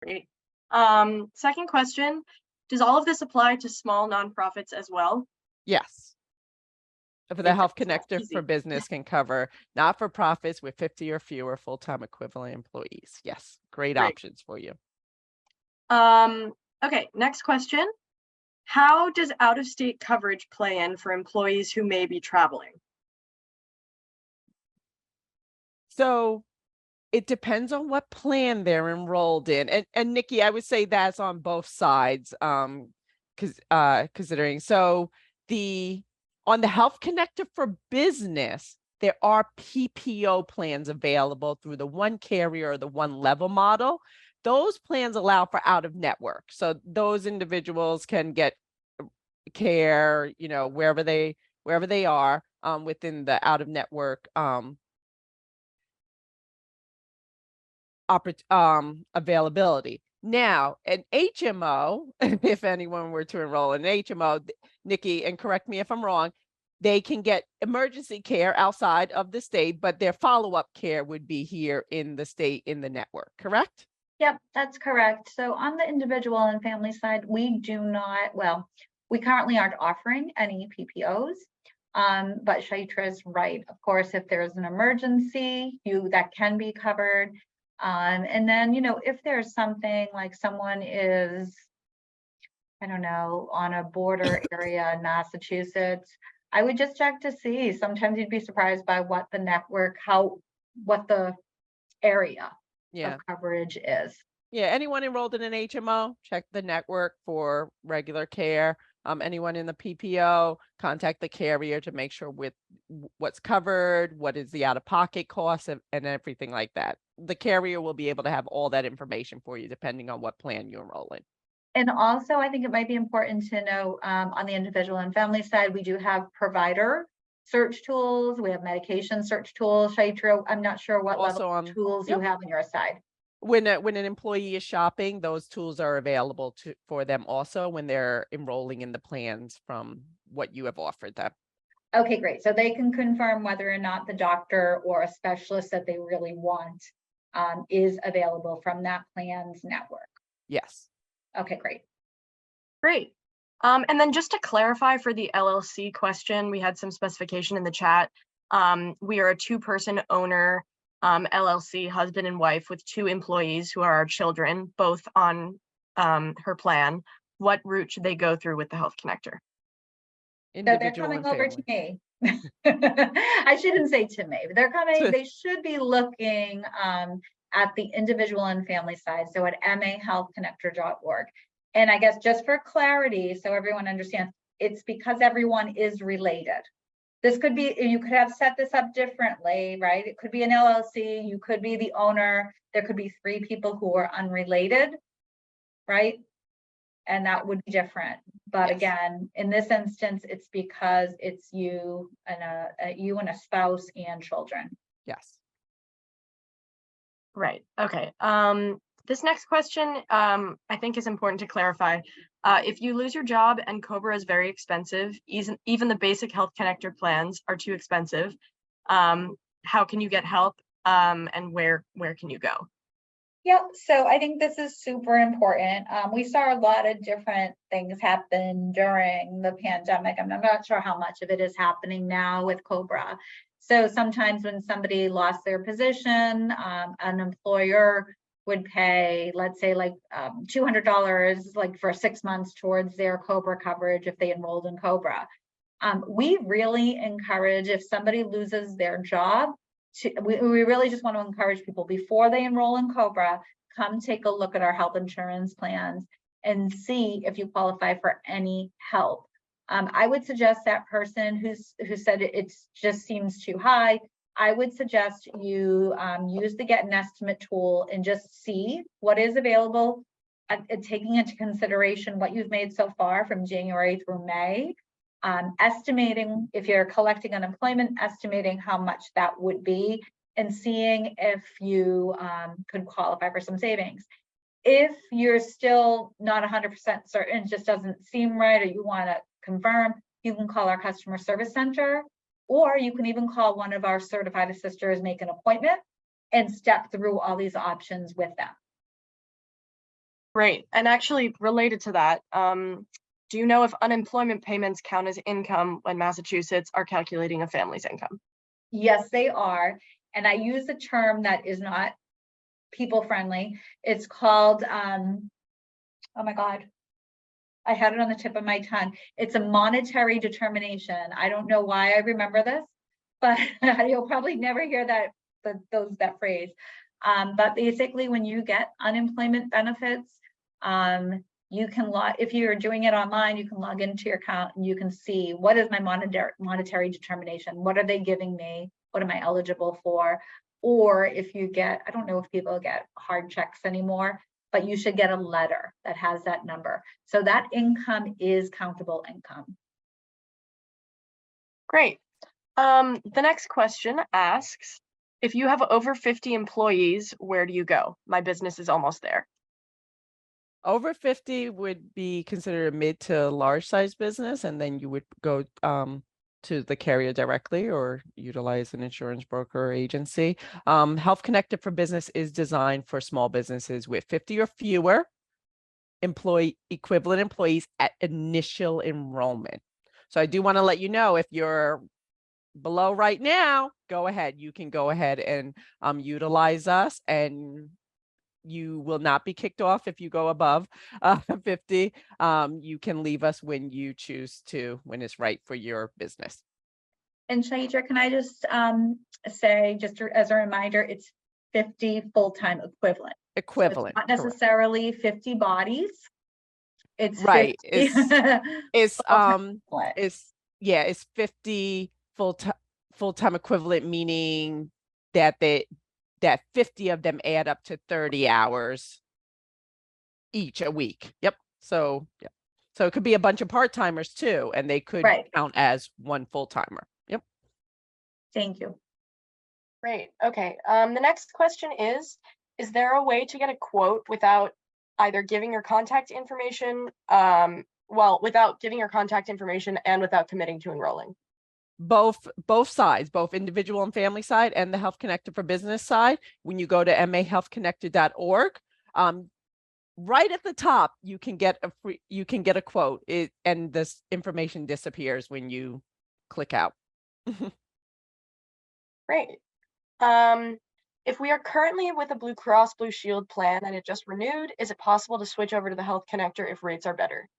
Great. Second question, does all of this apply to small nonprofits as well? Yes. For the Health Easy. Connector for Business can cover not-for-profits with 50 or fewer full-time equivalent employees. Yes, great options for you. Okay, next question. How does out-of-state coverage play in for employees who may be traveling? So it depends on what plan they're enrolled in. And Nikki, I would say that's on both sides, considering. So on the Health Connector for Business, there are PPO plans available through the one carrier or the one level model. Those plans allow for out of network. So those individuals can get care, wherever they are within the out of network availability. Now, an HMO, if anyone were to enroll in an HMO, Nikki, and correct me if I'm wrong, they can get emergency care outside of the state, but their follow-up care would be here in the state, in the network, correct? Yep, that's correct. So on the individual and family side, we currently aren't offering any PPOs, but Chaitra is right. Of course, if there's an emergency, that can be covered. And then, if there's something like someone is, I don't know, on a border area in Massachusetts, I would just check to see. Sometimes you'd be surprised by what the network, what the area of coverage is. Yeah, anyone enrolled in an HMO, check the network for regular care. Anyone in the PPO, contact the carrier to make sure with what's covered, what is the out-of-pocket cost, and everything like that. The carrier will be able to have all that information for you depending on what plan you enroll in. And also, I think it might be important to know on the individual and family side, we do have provider search tools. We have medication search tools. Chaitra, I'm not sure what level of tools you have on your side. When an employee is shopping, those tools are available for them also when they're enrolling in the plans from what you have offered them. Okay, great. So they can confirm whether or not the doctor or a specialist that they really want is available from that plan's network. Yes. Okay, great. Great. And then just to clarify for the LLC question, we had some specification in the chat. We are a 2-person owner LLC, husband and wife, with 2 employees who are our children, both on her plan. What route should they go through with the Health Connector? So they're Individual coming and over to family. me. I shouldn't say to me, but they're coming, they should be looking at the individual and family side, so at mahealthconnector.org. And I guess just for clarity, so everyone understands, it's because everyone is related. This could be, you could have set this up differently, right? It could be an LLC, you could be the owner, there could be 3 people who are unrelated, right? And that would be different. But Yes. again, in this instance, it's because it's you and a spouse and children. Yes. Right. Okay. This next question, I think is important to clarify. If you lose your job and COBRA is very expensive, even the basic Health Connector plans are too expensive, how can you get help, and where can you go? Yep. So I think this is super important. We saw a lot of different things happen during the pandemic. I'm not sure how much of it is happening now with COBRA. So sometimes when somebody lost their position, an employer would pay, let's say like $200 like for 6 months towards their COBRA coverage if they enrolled in COBRA. We really encourage, if somebody loses their job, we really just want to encourage people before they enroll in COBRA, come take a look at our health insurance plans and see if you qualify for any help. I would suggest that person who said it just seems too high, I would suggest you use the Get an Estimate tool and just see what is available, taking into consideration what you've made so far from January through May. Estimating, if you're collecting unemployment, estimating how much that would be and seeing if you could qualify for some savings. If you're still not 100% certain, it just doesn't seem right, or you want to confirm, you can call our customer service center, or you can even call one of our certified assisters, make an appointment, and step through all these options with them. Great. And actually related to that, do you know if unemployment payments count as income when Massachusetts are calculating a family's income? Yes, they are. And I use a term that is not people friendly. It's called, oh my God, I had it on the tip of my tongue. It's a monetary determination. I don't know why I remember this, but you'll probably never hear that phrase. But basically, when you get unemployment benefits, you can if you're doing it online, you can log into your account and you can see what is my monetary determination, what are they giving me, what am I eligible for? Or if you get, I don't know if people get hard checks anymore, but you should get a letter that has that number. So that income is countable income. Great. The next question asks, if you have over 50 employees, where do you go? My business is almost there. Over 50 would be considered a mid to large size business, and then you would go to the carrier directly or utilize an insurance broker or agency. Health Connector for Business is designed for small businesses with 50 or fewer equivalent employees at initial enrollment. So I do want to let you know, if you're below right now, go ahead. You can go ahead and utilize us, and you will not be kicked off if you go above 50. You can leave us when you choose to, when it's right for your business. And Shaitra, can I just say, just as a reminder, it's 50 full-time equivalent. Equivalent. So it's not necessarily 50 bodies. It's right. 50 It's 50 full-time equivalent, meaning that 50 of them add up to 30 hours each a week. Yep. So yeah. So it could be a bunch of part-timers too, and they could count as one full-timer. Yep. Thank you. Great. Okay. The next question is there a way to get a quote without either giving your contact information, without giving your contact information and without committing to enrolling? both sides, both individual and family side and the Health Connector for Business side. When you go to mahealthconnector.org, right at the top, you can get a quote, and this information disappears when you click out. Great. If we are currently with a Blue Cross Blue Shield plan and it just renewed, is it possible to switch over to the Health Connector if rates are better?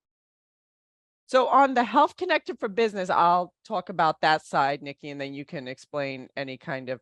So on the Health Connector for Business, I'll talk about that side, Nikki, and then you can explain any kind of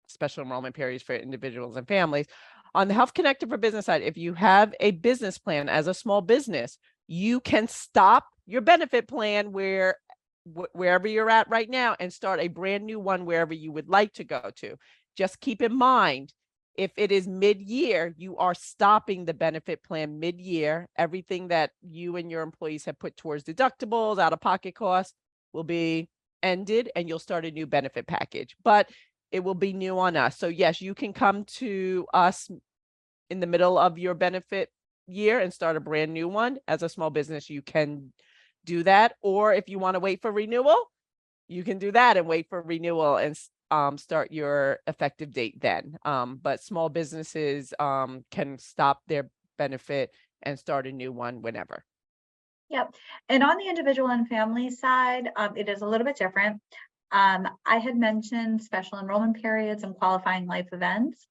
special enrollment periods for individuals and families. On the Health Connector for Business side, if you have a business plan as a small business, you can stop your benefit plan wherever you're at right now and start a brand new one wherever you would like to go to. Just keep in mind, if it is mid-year, you are stopping the benefit plan mid-year. Everything that you and your employees have put towards deductibles, out-of-pocket costs will be ended, and you'll start a new benefit package. But it will be new on us. So yes, you can come to us in the middle of your benefit year and start a brand new one. As a small business, you can do that. Or if you want to wait for renewal, you can do that and wait for renewal and start your effective date then. But small businesses can stop their benefit and start a new one whenever. Yep. And on the individual and family side, it is a little bit different. I had mentioned special enrollment periods and qualifying life events.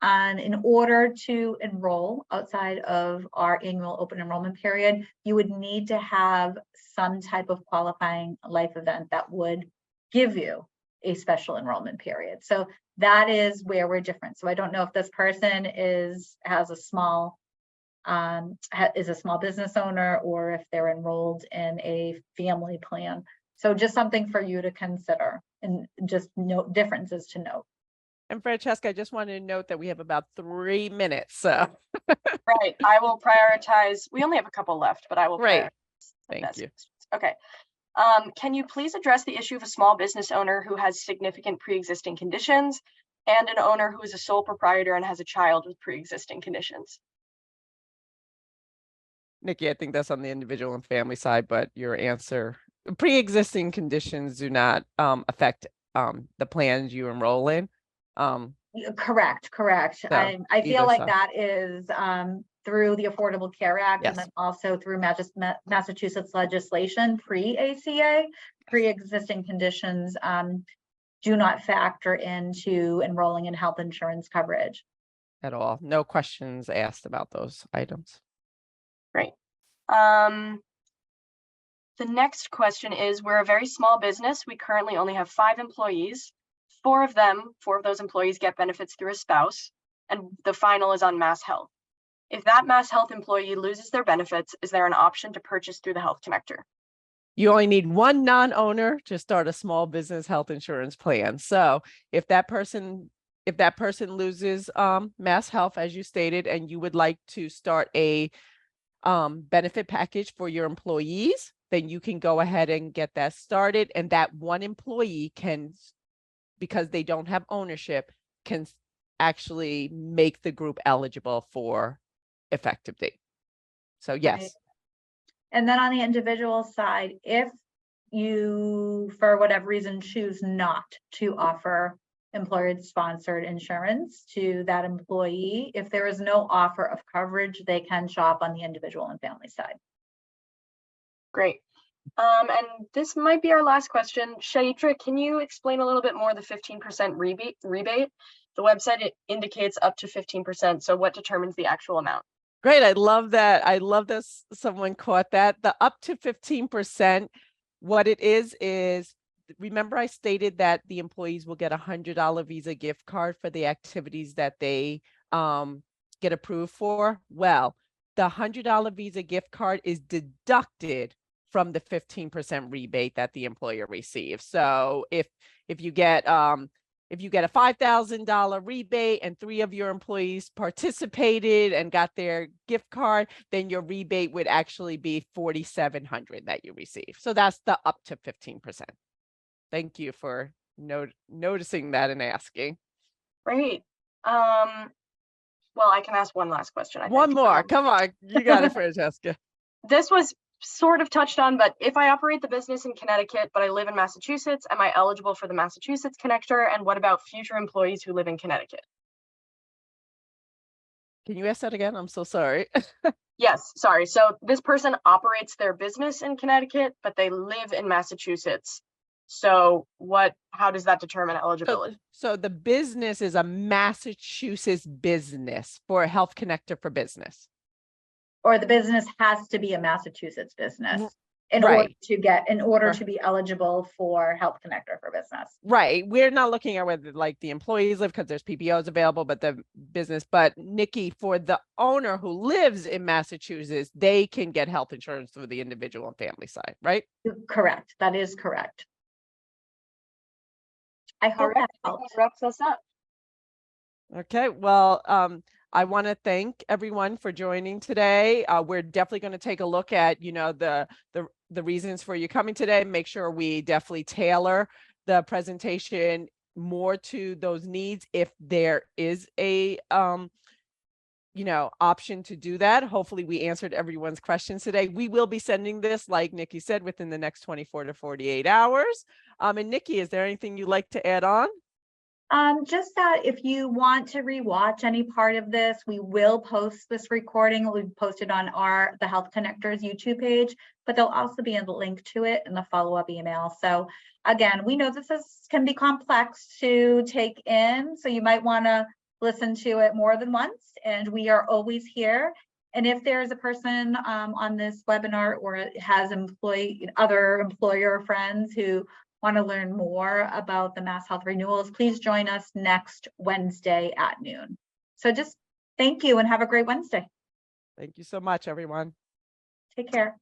And in order to enroll outside of our annual open enrollment period, you would need to have some type of qualifying life event that would give you a special enrollment period. So that is where we're different. So I don't know if this person is a small business owner, or if they're enrolled in a family plan. So just something for you to consider, and just note differences to note. And Francesca, I just wanted to note that we have about 3 minutes. So Right. I will prioritize. We only have a couple left, but I will Great. prioritize. Thank you. Okay. Can you please address the issue of a small business owner who has significant pre-existing conditions and an owner who is a sole proprietor and has a child with pre-existing conditions? Nikki, I think that's on the individual and family side, but your answer, pre-existing conditions do not affect the plans you enroll in. Correct. So I feel either like side. that is through the Affordable Care Act, Yes. and then also through Massachusetts legislation, pre-ACA, pre-existing conditions do not factor into enrolling in health insurance coverage. At all. No questions asked about those items. Great. The next question is, we're a very small business. We currently only have 5 employees. 4 of those employees get benefits through a spouse, and the final is on Mass Health. If that Mass Health employee loses their benefits, is there an option to purchase through the Health Connector? You only need one non-owner to start a small business health insurance plan. So if that person loses Mass Health, as you stated, and you would like to start a benefit package for your employees, then you can go ahead and get that started. And that one employee can, because they don't have ownership, can actually make the group eligible for effective date. So yes. Right. And then on the individual side, if you, for whatever reason, choose not to offer employer-sponsored insurance to that employee, if there is no offer of coverage, they can shop on the individual and family side. Great. And this might be our last question. Shaitra, can you explain a little bit more the 15% rebate? The website indicates up to 15%. So what determines the actual amount? Great. I love that. I love this. Someone caught that. The up to 15%, what it is, remember I stated that the employees will get a $100 Visa gift card for the activities that they get approved for. Well, the $100 Visa gift card is deducted from the 15% rebate that the employer receives. So if you get a $5,000 rebate and 3 of your employees participated and got their gift card, then your rebate would actually be $4,700 that you receive. So that's the up to 15%. Thank you for noticing that and asking. Great. Well, I can ask one last question. I One think. more. Come on. You got it, Francesca. This was sort of touched on, but if I operate the business in Connecticut, but I live in Massachusetts, am I eligible for the Massachusetts connector? And what about future employees who live in Connecticut? Can you ask that again? I'm so sorry. Yes, sorry. So this person operates their business in Connecticut, but they live in Massachusetts. So how does that determine eligibility? So the business is a Massachusetts business for a Health Connector for Business. Or the business has to be a Massachusetts business in Right. order to be eligible for Health Connector for Business. Right. We're not looking at whether like the employees live because there's PPOs available, but the business, but Nikki, for the owner who lives in Massachusetts, they can get health insurance through the individual and family side, right? Correct. That is correct. I All hope right, that that helps. wraps us up. Okay, well, I want to thank everyone for joining today. We're definitely going to take a look at, you know, the reasons for you coming today. Make sure we definitely tailor the presentation more to those needs if there is a you know, option to do that. Hopefully we answered everyone's questions today. We will be sending this, like Nikki said, within the next 24 to 48 hours. And Nikki, is there anything you'd like to add on? Just that if you want to rewatch any part of this, we will post this recording. It will be posted on the Health Connectors YouTube page, but there'll also be a link to it in the follow-up email. So again, we know this can be complex to take in, so you might want to listen to it more than once, and we are always here. And if there's a person on this webinar or has other employer friends who want to learn more about the Mass Health renewals, please join us next Wednesday at noon. So just thank you and have a great Wednesday. Thank you so much, everyone. Take care.